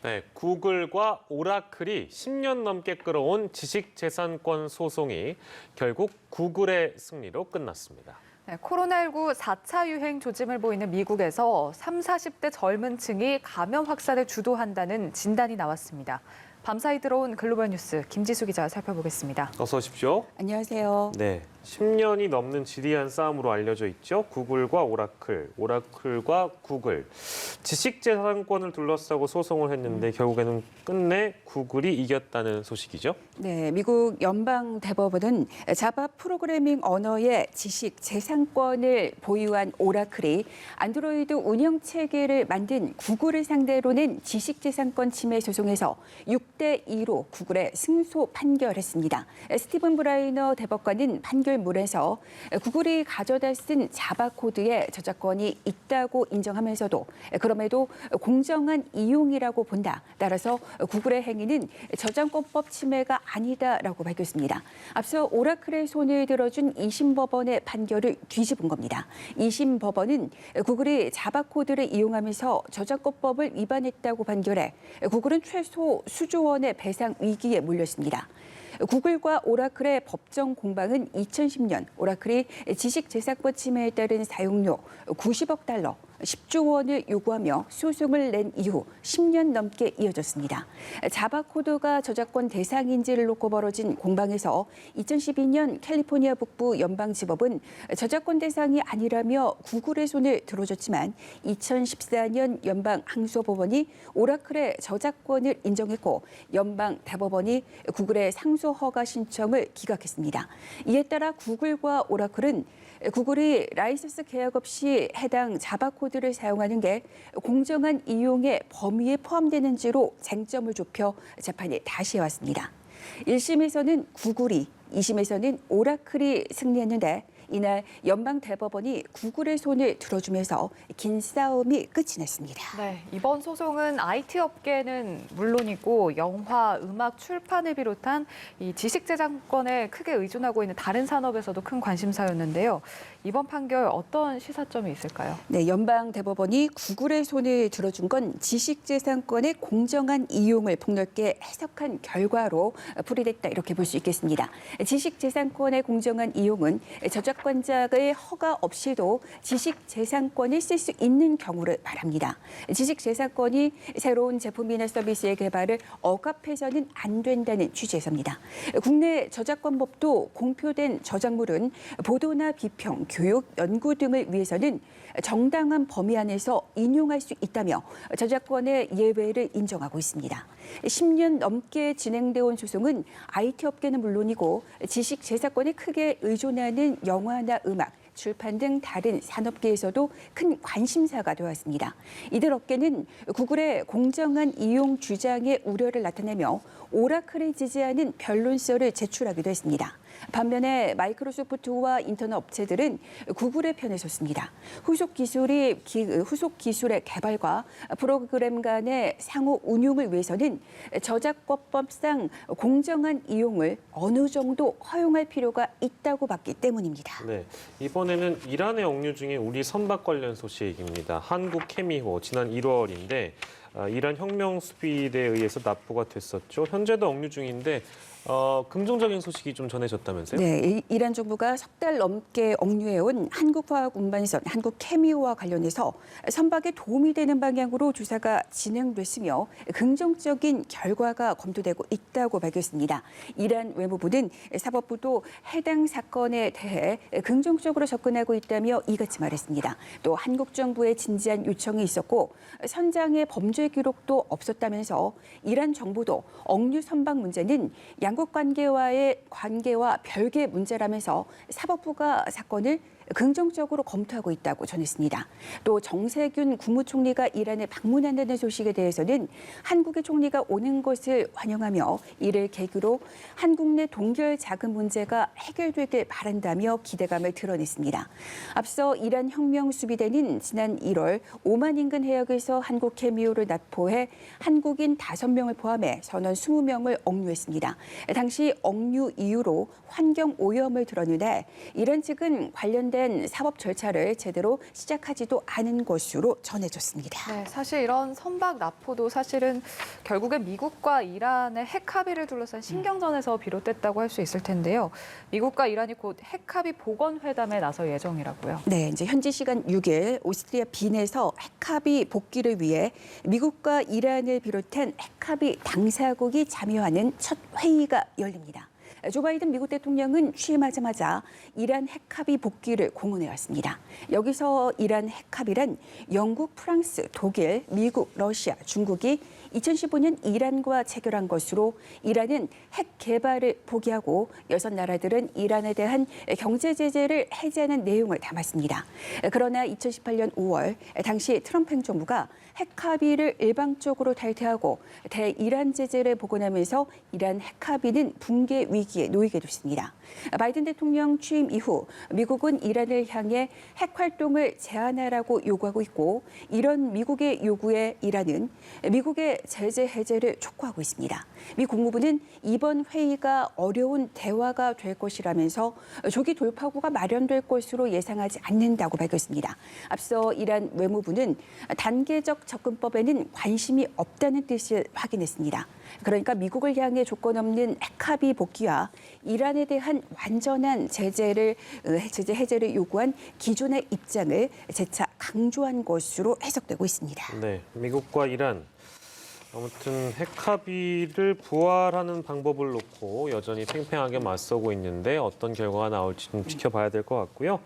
네, 구글과 오라클이 10년 넘게 끌어온 지식재산권 소송이 결국 구글의 승리로 끝났습니다. 네, 코로나19 4차 유행 조짐을 보이는 미국에서 30, 40대 젊은 층이 감염 확산을 주도한다는 진단이 나왔습니다. 밤사이 들어온 글로벌 뉴스 김지수 기자 살펴보겠습니다. 어서 오십시오. 안녕하세요. 네, 10년이 넘는 지리한 싸움으로 알려져 있죠. 구글과 오라클, 오라클과 구글. 지식재산권을 둘러싸고 소송을 했는데 결국에는 끝내 구글이 이겼다는 소식이죠. 네, 미국 연방대법원은 자바 프로그래밍 언어의 지식재산권을 보유한 오라클이 안드로이드 운영체계를 만든 구글을 상대로 낸 지식재산권 침해 소송에서 6대2로 구글에 승소 판결했습니다. 스티븐 브라이너 대법관은 판결문에서 구글이 가져다 쓴 자바 코드에 저작권이 있다고 인정하면서도 그럼에도 공정한 이용이라고 본다. 따라서 구글의 행위는 저작권법 침해가 아니다라고 밝혔습니다. 앞서 오라클의 손을 들어준 2심 법원의 판결을 뒤집은 겁니다. 2심 법원은 구글이 자바 코드를 이용하면서 저작권법을 위반했다고 판결해 구글은 최소 수조 원의 배상 위기에 몰렸습니다. 구글과 오라클의 법정 공방은 2010년 오라클이 지식재산권 침해에 따른 사용료 90억 달러, 10조 원을 요구하며 소송을 낸 이후 10년 넘게 이어졌습니다. 자바 코드가 저작권 대상인지를 놓고 벌어진 공방에서 2012년 캘리포니아 북부 연방지법은 저작권 대상이 아니라며 구글의 손을 들어줬지만 2014년 연방항소법원이 오라클의 저작권을 인정했고 연방대법원이 구글의 상소 허가 신청을 기각했습니다. 이에 따라 구글과 오라클은 구글이 라이선스 계약 없이 해당 자바 코드를 사용하는 게 공정한 이용의 범위에 포함되는지로 쟁점을 좁혀 재판에 다시 해왔습니다. 1심에서는 구글이, 2심에서는 오라클이 승리했는데 이날 연방대법원이 구글의 손을 들어주면서 긴 싸움이 끝이 났습니다. 네, 이번 소송은 IT 업계는 물론이고 영화, 음악, 출판을 비롯한 이 지식재산권에 크게 의존하고 있는 다른 산업에서도 큰 관심사였는데요. 이번 판결 어떤 시사점이 있을까요? 네, 연방대법원이 구글의 손을 들어준 건 지식재산권의 공정한 이용을 폭넓게 해석한 결과로 풀이됐다 이렇게 볼 수 있겠습니다. 지식재산권의 공정한 이용은 저작권자의 허가 없이도 지식재산권을 쓸 수 있는 경우를 말합니다. 지식재산권이 새로운 제품이나 서비스의 개발을 억압해서는 안 된다는 취지에서입니다. 국내 저작권법도 공표된 저작물은 보도나 비평, 교육, 연구 등을 위해서는 정당한 범위 안에서 인용할 수 있다며 저작권의 예외를 인정하고 있습니다. 10년 넘게 진행되어 온 소송은 IT 업계는 물론이고 지식재산권에 크게 의존하는 영화나 음악, 출판 등 다른 산업계에서도 큰 관심사가 되었습니다. 이들 업계는 구글의 공정한 이용 주장에 우려를 나타내며 오라클을 지지하는 변론서를 제출하기도 했습니다. 반면에 마이크로소프트와 인터넷 업체들은 구글의 편에 섰습니다. 후속 기술의 개발과 프로그램 간의 상호 운용을 위해서는 저작권법상 공정한 이용을 어느 정도 허용할 필요가 있다고 봤기 때문입니다. 네, 이번에는 이란의 억류 중에 우리 선박 관련 소식입니다. 한국 케미호 지난 1월인데 이란 혁명 수비대에 의해서 납포가 됐었죠. 현재도 억류 중인데 긍정적인 소식이 좀 전해졌다면서요? 네, 이란 정부가 석 달 넘게 억류해온 한국화학 운반선 한국 케미호와 관련해서 선박에 도움이 되는 방향으로 조사가 진행됐으며 긍정적인 결과가 검토되고 있다고 밝혔습니다. 이란 외무부는 사법부도 해당 사건에 대해 긍정적으로 접근하고 있다며 이같이 말했습니다. 또 한국 정부의 진지한 요청이 있었고 선장의 범죄 기록도 없었다면서 이란 정부도 억류 선박 문제는 양국 관계와 별개 문제라면서 사법부가 사건을 긍정적으로 검토하고 있다고 전했습니다. 또 정세균 국무총리가 이란에 방문한다는 소식에 대해서는 한국의 총리가 오는 것을 환영하며 이를 계기로 한국 내 동결 자금 문제가 해결되길 바란다며 기대감을 드러냈습니다. 앞서 이란 혁명 수비대는 지난 1월 오만 인근 해역에서 한국 케미호를 납포해 한국인 5명을 포함해 선원 20명을 억류했습니다. 당시 억류 이유로 환경 오염을 드러내는데 이란 측은 관련된 관련된 사법 절차를 제대로 시작하지도 않은 것으로 전해졌습니다. 네, 사실 이런 선박 납포도 사실은 결국엔 미국과 이란의 핵 합의를 둘러싼 신경전에서 비롯됐다고 할 수 있을 텐데요. 미국과 이란이 곧 핵 합의 복원 회담에 나설 예정이라고요. 네, 이제 현지 시간 6일 오스트리아 빈에서 핵합의 복귀를 위해 미국과 이란을 비롯한 핵합의 당사국이 참여하는 첫 회의가 열립니다. 조 바이든 미국 대통령은 취임하자마자 이란 핵합의 복귀를 공언해 왔습니다. 여기서 이란 핵합의란 영국, 프랑스, 독일, 미국, 러시아, 중국이 2015년 이란과 체결한 것으로 이란은 핵 개발을 포기하고 6나라들은 이란에 대한 경제 제재를 해제하는 내용을 담았습니다. 그러나 2018년 5월 당시 트럼프 행정부가 핵합의를 일방적으로 탈퇴하고 대이란 제재를 복원하면서 이란 핵합의는 붕괴 위기에 놓이게 됐습니다. 바이든 대통령 취임 이후 미국은 이란을 향해 핵 활동을 제한하라고 요구하고 있고 이런 미국의 요구에 이란은 미국의 제재 해제를 촉구하고 있습니다. 미 국무부는 이번 회의가 어려운 대화가 될 것이라면서 조기 돌파구가 마련될 것으로 예상하지 않는다고 밝혔습니다. 앞서 이란 외무부는 단계적 접근법에는 관심이 없다는 뜻을 확인했습니다. 그러니까 미국을 향해 조건 없는 핵합의 복귀와 이란에 대한 완전한 제재 해제를 요구한 기존의 입장을 재차 강조한 것으로 해석되고 있습니다. 네, 미국과 이란 아무튼 핵합의를 부활하는 방법을 놓고 여전히 팽팽하게 맞서고 있는데 어떤 결과가 나올지 좀 지켜봐야 될 것 같고요.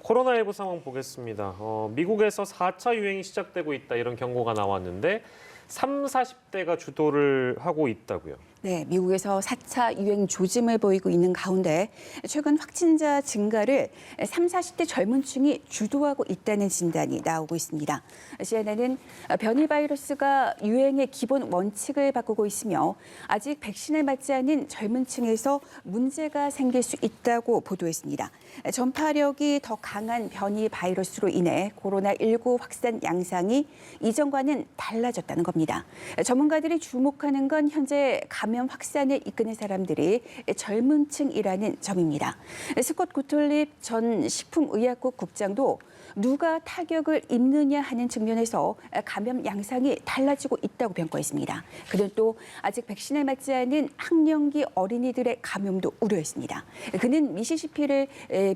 코로나19 상황 보겠습니다. 미국에서 4차 유행이 시작되고 있다 이런 경고가 나왔는데 30, 40대가 주도를 하고 있다고요. 네, 미국에서 4차 유행 조짐을 보이고 있는 가운데 최근 확진자 증가를 30, 40대 젊은 층이 주도하고 있다는 진단이 나오고 있습니다. CNN은 변이 바이러스가 유행의 기본 원칙을 바꾸고 있으며 아직 백신을 맞지 않은 젊은 층에서 문제가 생길 수 있다고 보도했습니다. 전파력이 더 강한 변이 바이러스로 인해 코로나19 확산 양상이 이전과는 달라졌다는 겁니다. 전문가들이 주목하는 건 현재 감염 확산을 이끄는 사람들이 젊은 층이라는 점입니다. 스콧 구틀립 전 식품의약국 국장도 누가 타격을 입느냐 하는 측면에서 감염 양상이 달라지고 있다고 평가했습니다. 그는 또 아직 백신을 맞지 않은 학령기 어린이들의 감염도 우려했습니다. 그는 미시시피를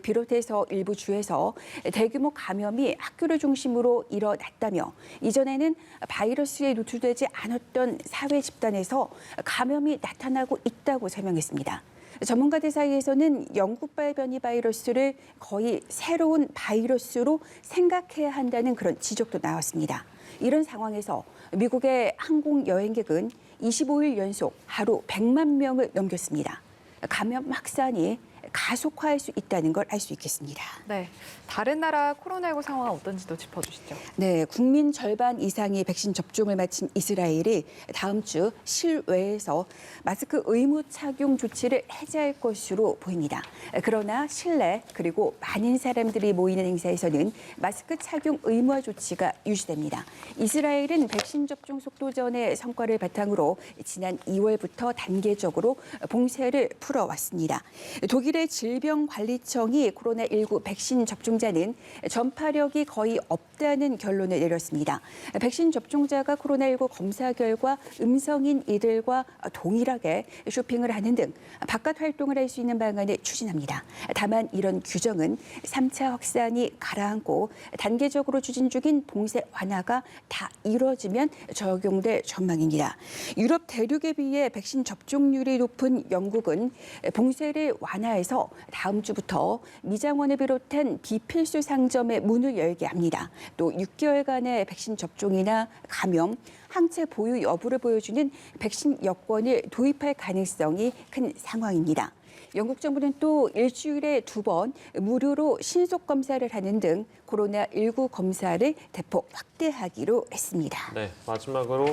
비롯해서 일부 주에서 대규모 감염이 학교를 중심으로 일어났다며 이전에는 바이러스에 노출되지 않았던 사회 집단에서 감염이 나타나고 있다고 설명했습니다. 전문가들 사이에서는 영국발 변이 바이러스를 거의 새로운 바이러스로 생각해야 한다는 그런 지적도 나왔습니다. 이런 상황에서 미국의 항공 여행객은 25일 연속 하루 100만 명을 넘겼습니다. 감염 확산이 가속화할 수 있다는 걸 알 수 있겠습니다. 네, 다른 나라 코로나19 상황은 어떤지도 짚어주시죠. 네, 국민 절반 이상이 백신 접종을 마친 이스라엘이 다음 주 실외에서 마스크 의무 착용 조치를 해제할 것으로 보입니다. 그러나 실내 그리고 많은 사람들이 모이는 행사에서는 마스크 착용 의무화 조치가 유지됩니다. 이스라엘은 백신 접종 속도전의 성과를 바탕으로 지난 2월부터 단계적으로 봉쇄를 풀어왔습니다. 독일의 질병관리청이 코로나19 백신 접종자는 전파력이 거의 없다는 결론을 내렸습니다. 백신 접종자가 코로나19 검사 결과 음성인 이들과 동일하게 쇼핑을 하는 등 바깥 활동을 할 수 있는 방안을 추진합니다. 다만 이런 규정은 3차 확산이 가라앉고 단계적으로 추진 중인 봉쇄 완화가 다 이루어지면 적용될 전망입니다. 유럽 대륙에 비해 백신 접종률이 높은 영국은 봉쇄를 완화해서 다음 주부터 미장원을 비롯한 비필수 상점의 문을 열게 합니다. 또 6개월간의 백신 접종이나 감염, 항체 보유 여부를 보여주는 백신 여권을 도입할 가능성이 큰 상황입니다. 영국 정부는 또 일주일에 2번 무료로 신속 검사를 하는 등 코로나19 검사를 대폭 확대하기로 했습니다. 네, 마지막으로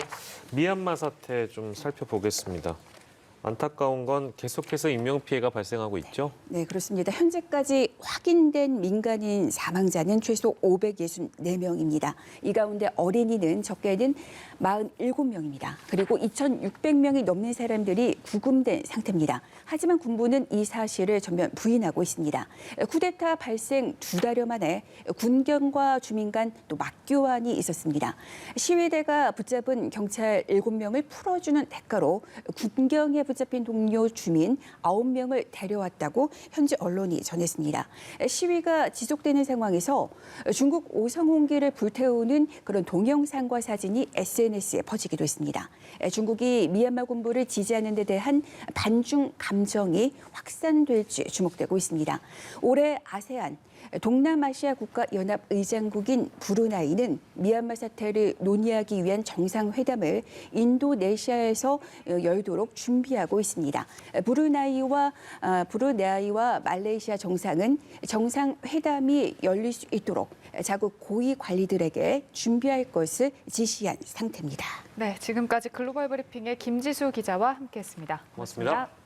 미얀마 사태 좀 살펴보겠습니다. 안타까운 건 계속해서 인명피해가 발생하고 있죠. 네, 그렇습니다. 현재까지 확인된 민간인 사망자는 최소 564명입니다. 이 가운데 어린이는 적게는 47명입니다. 그리고 2,600명이 넘는 사람들이 구금된 상태입니다. 하지만 군부는 이 사실을 전면 부인하고 있습니다. 쿠데타 발생 2달여 만에 군경과 주민 간 또 맞교환이 있었습니다. 시위대가 붙잡은 경찰 7명을 풀어주는 대가로 군경에 붙잡힌 동료 주민 9명을 데려왔다고 현지 언론이 전했습니다. 시위가 지속되는 상황에서 중국 오성홍기를 불태우는 그런 동영상과 사진이 SNS에 퍼지기도 했습니다. 중국이 미얀마 군부를 지지하는 데 대한 반중 감정이 확산될지 주목되고 있습니다. 올해 아세안 동남아시아 국가 연합 의장국인 브루나이는 미얀마 사태를 논의하기 위한 정상회담을 인도네시아에서 열도록 준비하고 있습니다. 브루나이와 말레이시아 정상은 정상회담이 열릴 수 있도록 자국 고위 관리들에게 준비할 것을 지시한 상태입니다. 네, 지금까지 글로벌 브리핑의 김지수 기자와 함께했습니다. 고맙습니다.